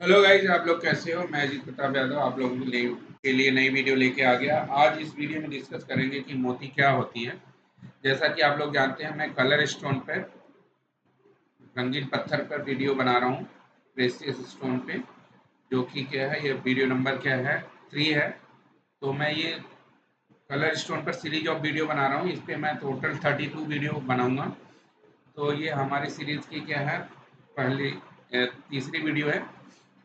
Hello guys, आप लोग कैसे हो। मैं अजीत प्रताप यादव आप लोगों के लिए नई वीडियो लेके आ गया। आज इस वीडियो में डिस्कस करेंगे कि मोती क्या होती है। जैसा कि आप लोग जानते हैं, मैं कलर स्टोन पर, रंगीन पत्थर पर वीडियो बना रहा हूँ, प्रेसियस स्टोन पे, जो कि क्या है, ये वीडियो नंबर क्या है, 3 है। तो मैं ये कलर स्टोन पर सीरीज ऑफ वीडियो बना रहा हूँ। इस पर मैं टोटल 32 वीडियो बनाऊँगा। तो ये हमारी सीरीज़ की क्या है, पहली तीसरी वीडियो है।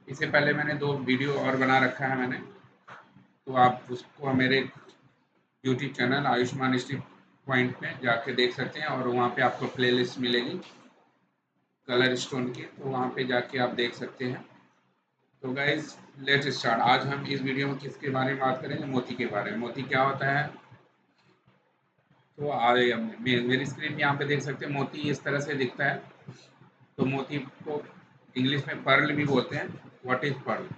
इससे पहले मैंने 2 वीडियो और बना रखा है मैंने, तो आप उसको मेरे YouTube channel Ayushman street point में जाके देख सकते हैं, और वहाँ पे आपको प्लेलिस्ट मिलेगी कलर स्टोन की, तो वहाँ पे जाके आप देख सकते हैं। तो गाइज, लेट्स स्टार्ट। आज हम इस वीडियो में किसके बारे में बात करेंगे, मोती के बारे में। मोती क्या होता है, तो मेरी स्क्रीन में यहाँ पे देख सकते हैं, मोती इस तरह से दिखता है। तो मोती को इंग्लिश में पर्ल भी बोलते हैं। What is pearl?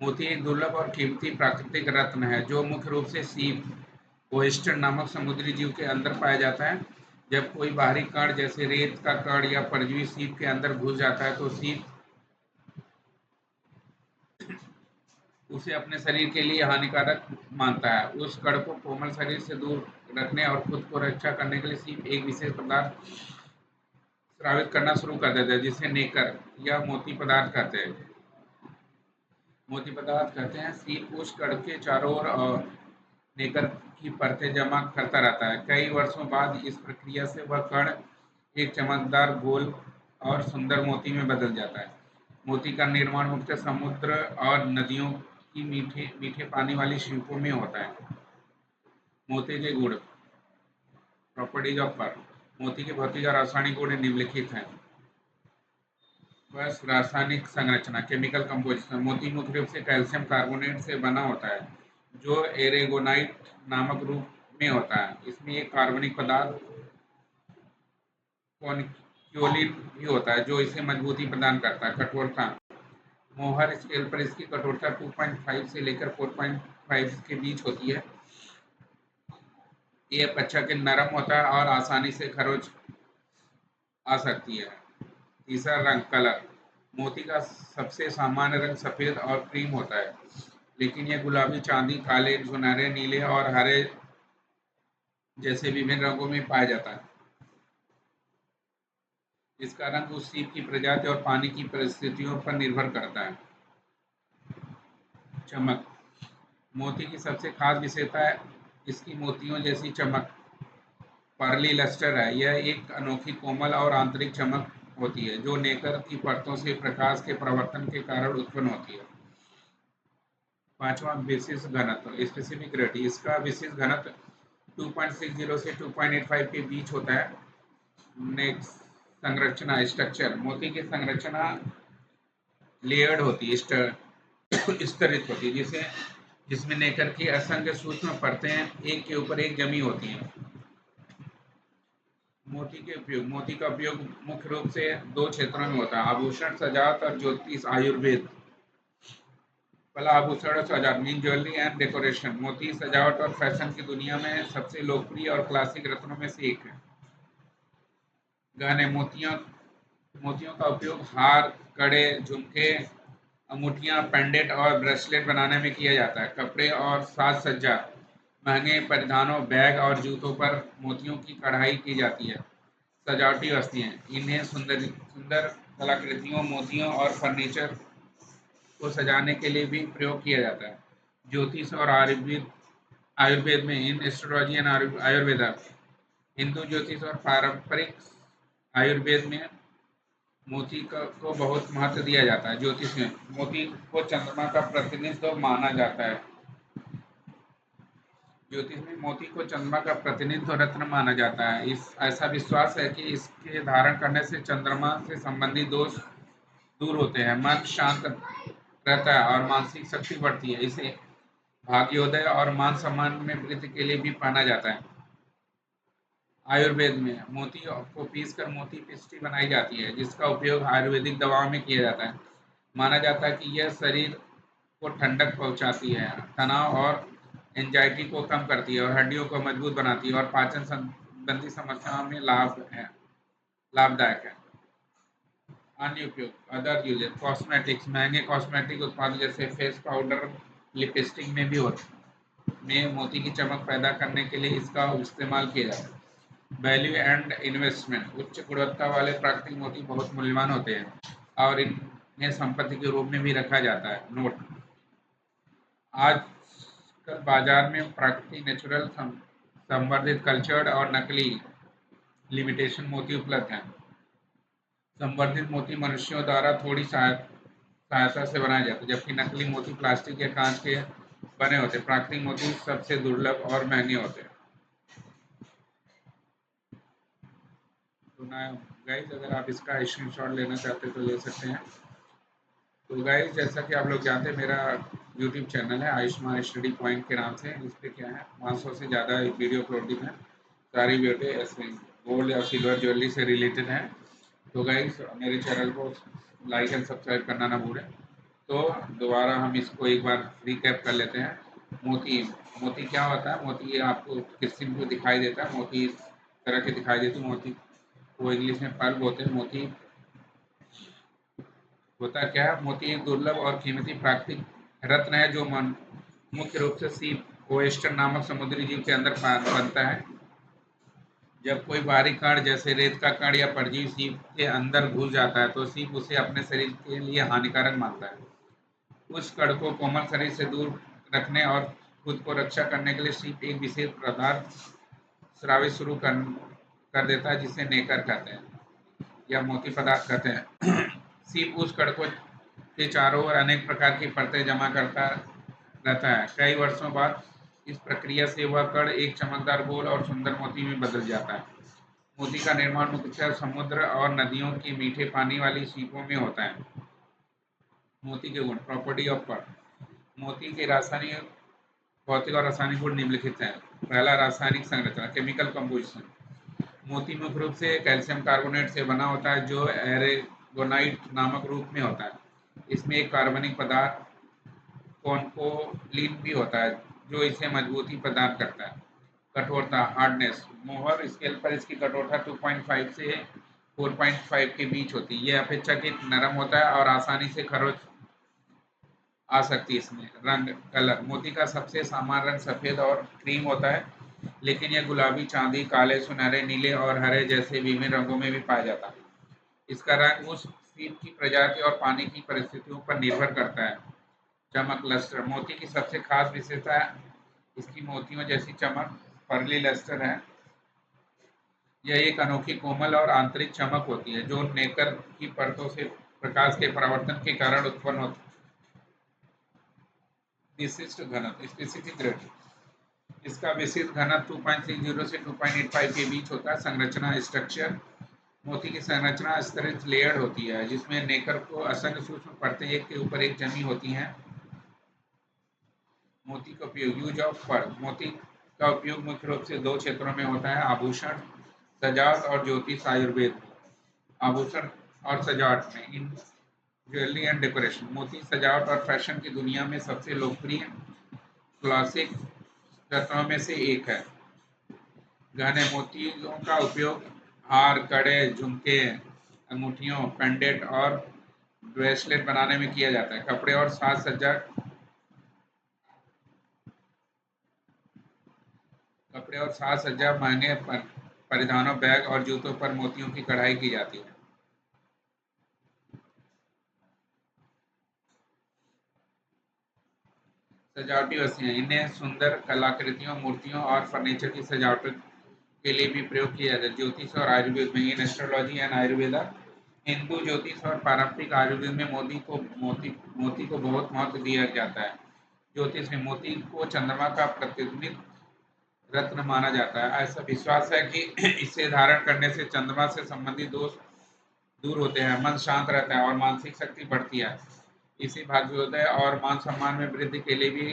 मोती एक दुर्लभ और कीमती प्राकृतिक रत्न है जो मुख्य रूप से सीप ओयस्टर नामक समुद्री जीव के अंदर पाया जाता है। जब कोई बाहरी कण जैसे रेत का कण या परजीवी सीप के अंदर घुस जाता है तो सीप उसे अपने शरीर के लिए हानिकारक मानता है। उस कण को कोमल शरीर से दूर रखने और खुद को रक्षा करने के लिए सीप एक विशेष पदार्थ स्रावित करना शुरू कर देता है, जिसे नेकर या मोती पदार्थ कहते हैं। मोती पदार्थ कहते हैं। सीप उस कण के चारों ओर और नेकर की परतें जमा करता रहता है। कई वर्षों बाद इस प्रक्रिया से वह कण एक चमकदार गोल और सुंदर मोती में बदल जाता है। मोती का निर्माण मुख्यतः समुद्र और नदियों की मीठे मीठे पानी वाली शिल्पों में होता है। मोती के गुण, प्रॉपर्टीज ऑफ पर्ल। मोती के भौतिक और रासायनिक गुण निम्नलिखित हैं। बस रासायनिक संरचना, केमिकल कंपोजिशन। मोती मुख्य रूप से कैल्शियम कार्बोनेट से बना होता है, जो एरेगोनाइट नामक रूप में होता है। इसमें एक कार्बनिक पदार्थ कॉन्क्योलिन भी होता है, जो इसे मजबूती प्रदान करता है। कठोरता, मोहर स्केल पर इसकी कठोरता 2.5 से लेकर 4.5 के बीच होती है। ये अपेक्षाकृत नरम होता है और आसानी से खरोच आ सकती है। तीसरा रंग, कलर। मोती का सबसे सामान्य रंग सफेद और क्रीम होता है, लेकिन यह गुलाबी, चांदी, काले, सुनहरे, नीले और हरे जैसे विभिन्न रंगों में पाया जाता है। इसका रंग उस सीप की प्रजाति और पानी की परिस्थितियों पर निर्भर करता है। चमक, मोती की सबसे खास विशेषता है इसकी मोतियों जैसी चमक, पर्ली लस्टर है। यह एक अनोखी कोमल और आंतरिक चमक होती है, जो नेकर की परतों से प्रकाश के प्रवर्तन के कारण उत्पन्न होती है। पांचवा, विशिष्ट घनत्व, स्पेसिफिक ग्रेविटी। इसका विशिष्ट घनत्व 2.60 से 2.85 के बीच होता है। नेक्स्ट, संरचना, स्ट्रक्चर। मोती की संरचना लेयर्ड होती है, स्तरित होती है, जिसमें नेकर की असंख्य सूक्ष्म परतें एक के ऊपर एक जमी होती हैं। मोती के उपयोग, मोती का उपयोग मुख्य रूप से 2 क्षेत्रों में होता है: आभूषण, सजावट और ज्योतिष, आयुर्वेद। पहला, आभूषण और सजावट मीन ज्वेलरी एंड डेकोरेशन। मोती सजावट और फैशन की दुनिया में सबसे लोकप्रिय और क्लासिक रत्नों में से एक है। गहने, मोतियों का उपयोग हार, कड़े, झुमके, अंगूठियां, पेंडेंट और ब्रेसलेट बनाने में किया जाता है। कपड़े और साज सज्जा, महंगे परिधानों, बैग और जूतों पर मोतियों की कढ़ाई की जाती है। सजावटी वस्तुएं, इन्हें सुंदर सुंदर कलाकृतियों, मोतियों और फर्नीचर को सजाने के लिए भी प्रयोग किया जाता है। ज्योतिष और आयुर्वेद, आयुर्वेद में in astrology and Ayurveda, Hindu ज्योतिष और पारंपरिक आयुर्वेद में मोती को बहुत महत्व दिया जाता है। ज्योतिष में मोती को चंद्रमा का प्रतिनिधित्व माना जाता है। ज्योतिष में मोती को चंद्रमा का प्रतिनिधित्व रत्न माना जाता है। इस ऐसा विश्वास है कि इसके धारण करने से चंद्रमा से संबंधित दोष दूर होते हैं, मन शांत रहता है और मानसिक शक्ति बढ़ती है। इसे भाग्योदय और मान सम्मान में वृद्धि के लिए भी पहना जाता है। आयुर्वेद में मोती को पीसकर मोती पिष्टी बनाई जाती है, जिसका उपयोग आयुर्वेदिक दवाओं में किया जाता है। माना जाता है कि यह शरीर को ठंडक पहुंचाती है, तनाव और एंजाइटी को कम करती है और हड्डियों को मजबूत बनाती है और पाचन संबंधी समस्याओं में लाभदायक है। अन्य उपयोग अदर यूजेस कॉस्मेटिक्स, महंगे कॉस्मेटिक उत्पाद जैसे फेस पाउडर, लिपस्टिक में भी होते में मोती की चमक पैदा करने के लिए इसका इस्तेमाल किया जाता है। वैल्यू एंड इन्वेस्टमेंट, उच्च गुणवत्ता वाले प्राकृतिक मोती बहुत मूल्यवान होते हैं और इन्हें संपत्ति के रूप में भी रखा जाता है। नोट, आजकल बाजार में प्राकृतिक नेचुरल संवर्धित कल्चर्ड और नकली लिमिटेशन मोती उपलब्ध हैं। संवर्धित मोती मनुष्यों द्वारा थोड़ी सहायता से बनाए जाते हैं, जबकि नकली मोती प्लास्टिक या कांच के बने होते हैं। प्राकृतिक मोती सबसे दुर्लभ और महंगे होते हैं। तो ना गाइस, अगर आप इसका स्क्रीनशॉट लेना चाहते हैं तो ले सकते हैं। तो गाइस, जैसा कि आप लोग जानते हैं, मेरा यूट्यूब चैनल है आयुष्मान स्टडी पॉइंट के नाम से। इस पर क्या है, 500 से ज़्यादा वीडियो अपलोडिंग है। सारी वीडियो ऐसे गोल्ड या सिल्वर ज्वेलरी से रिलेटेड है। तो गाइस, मेरे चैनल को लाइक एंड सब्सक्राइब करना ना भूलें। तो दोबारा हम इसको एक बार रिकैप कर लेते हैं। मोती, मोती क्या होता है? मोती ये आपको किस्म को दिखाई देता है। मोती इस तरह के दिखाई देते हैं। मोती वो इंग्लिश में पल्प होते हैं। मोती होता क्या है? मोती एक दुर्लभ और कीमती प्राकृतिक रत्न है जो मुख्य रूप से सीप ओएस्टर नामक समुद्री जीव के अंदर बनता है। जब कोई बाहरी कण जैसे रेत का कण या परजीवी सीप के अंदर घुस जाता है तो सीप उसे अपने शरीर के लिए हानिकारक मानता है। उस कण को कोमल शरीर से दूर रखने और खुद को रक्षा करने के लिए सीप एक विशेष पदार्थ स्रावित शुरू कर देता है, जिसे नेकर कहते हैं या मोती पदार्थ कहते हैं। सीप उस कण को के चारों ओर अनेक प्रकार की परतें जमा करता रहता है। कई वर्षों बाद इस प्रक्रिया से वह कण एक चमकदार गोल और सुंदर मोती में बदल जाता है। मोती का निर्माण मुख्यतः समुद्र और नदियों की मीठे पानी वाली सीपों में होता है। मोती के गुण, प्रॉपर्टी ऑफ पर्ल। मोती के रासायनिक, भौतिक और रासायनिक गुण निम्नलिखित हैं। पहला, रासायनिक संरचना, केमिकल कंपोजिशन। मोती मुख्य रूप से कैल्शियम कार्बोनेट से बना होता है जो एरेगोनाइट नामक रूप में होता है। इसमें एक कार्बनिक पदार्थ कॉन्कोलिन भी होता है जो इसे मजबूती प्रदान करता है। कठोरता, हार्डनेस, मोहर स्केल पर इसकी कठोरता 2.5 से 4.5 के बीच होती है। यह अपेक्षाकृत नरम होता है और आसानी से खरोच आ सकती है। इसमें रंग, कलर, मोती का सबसे सामान्य रंग सफ़ेद और क्रीम होता है, लेकिन यह गुलाबी, चांदी, काले, सुनहरे, नीले और हरे जैसे विभिन्न रंगों में भी पाया जाता है। इसका रंग उस सीप की प्रजाति और पानी की परिस्थितियों पर निर्भर करता है। चमक, लस्टर, मोती की सबसे खास विशेषता इसकी मोतियों जैसी चमक, पर्ली लस्टर है। यह एक अनोखी कोमल और आंतरिक चमक होती है जो नेकर की परतों से प्रकाश के परावर्तन के कारण उत्पन्न होती है। विशिष्ट घनत्व, स्पेसिफिक ग्रेविटी, इसका विशिष्ट घनत्व 2.30 से 2.85 के बीच होता है। संरचना, स्ट्रक्चर, मोती की संरचना स्तरित लेयर्ड होती है जिसमें नेकर को असंख्य सूक्ष्म परतें एक के ऊपर एक जमी होती हैं। मोती का उपयोग, यूज ऑफ पर्ल। मोती का उपयोग मुख्य रूप से दो क्षेत्रों में होता है, आभूषण, सजावट और ज्योतिष आयुर्वेद में। आभूषण और सजावट में, इन ज्वेलरी एंड डेकोरेशन, मोती सजावट और फैशन की दुनिया में सबसे लोकप्रिय क्लासिक रत्नों में से एक है। गहने, मोतियों का उपयोग हार, कड़े, झुमके, अंगूठियों, पेंडेंट और ब्रेसलेट बनाने में किया जाता है। कपड़े और साज सज्जा, कपड़े और साज सज्जा, महंगे परिधानों, बैग और जूतों पर मोतियों की कढ़ाई की जाती है। सजावटी वस्तुएं, इन्हें सुंदर कलाकृतियों, मूर्तियों और फर्नीचर की सजावट के लिए भी प्रयोग किया जाता है। ज्योतिष और आयुर्वेद में, in astrology and Ayurveda, Hindu ज्योतिष और पारंपरिक आयुर्वेद में मोती को बहुत महत्व दिया जाता है। ज्योतिष में मोती को चंद्रमा का प्रतिध्वनित रत्न माना जाता है। ऐसा विश्वास है कि इसे धारण करने से चंद्रमा से संबंधित दोष दूर होते हैं, मन शांत रहता है और मानसिक शक्ति बढ़ती है। इसे भाग्योदय और मान सम्मान में वृद्धि के लिए भी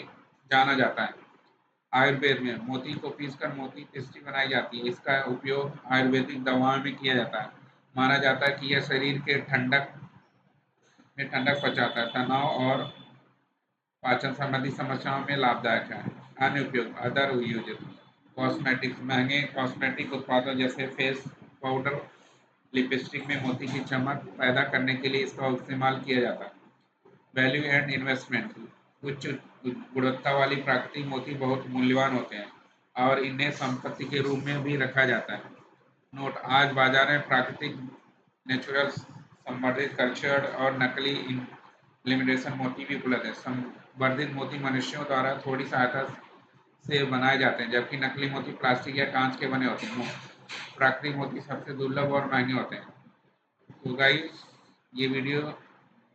जाना जाता है। आयुर्वेद में, मोती को पीसकर मोती पेस्ट्री बनाई जाती है। इसका उपयोग आयुर्वेदिक दवाओं में किया जाता है। माना जाता है कि यह शरीर के ठंडक पहुंचाता है, तनाव और पाचन संबंधी समस्याओं में लाभदायक है। अन्य उपयोग, अदर यूजेस, कॉस्मेटिक्स, महंगे कॉस्मेटिक उत्पादों जैसे फेस पाउडर, लिपस्टिक में मोती की चमक पैदा करने के लिए इसका इस्तेमाल किया जाता है। वैल्यू एंड इन्वेस्टमेंट, उच्च गुणवत्ता वाली प्राकृतिक मोती बहुत मूल्यवान होते हैं और इन्हें संपत्ति के रूप में भी रखा जाता है। नोट, आज बाजार में प्राकृतिक, नेचुरल, संवर्धित, कल्चर्ड और नकली लिमिटेशन मोती भी उपलब्ध है। संवर्धित मोती मनुष्यों द्वारा थोड़ी सहायता से बनाए जाते हैं, जबकि नकली मोती प्लास्टिक या कांच के बने होते हैं। प्राकृतिक मोती सबसे दुर्लभ और महंगे होते हैं। तो गाइस, ये वीडियो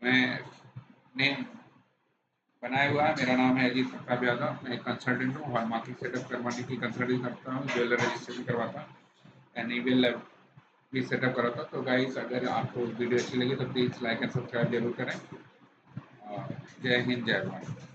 मैंने बनाया हुआ है। मेरा नाम है अजीत प्रताप यादव। मैं एक कंसल्टेंट हूँ। हॉल मार्किंग सेटअप करवाने की कंसल्टिंग करता हूँ, ज्वेलर रजिस्ट्रेशन करवाता हूँ, एनईवीएल भी सेटअप कराता हूँ। तो गाइस, अगर आपको वीडियो अच्छी लगी तो प्लीज़ लाइक एंड सब्सक्राइब जरूर करें। और जय हिंद, जय भारत।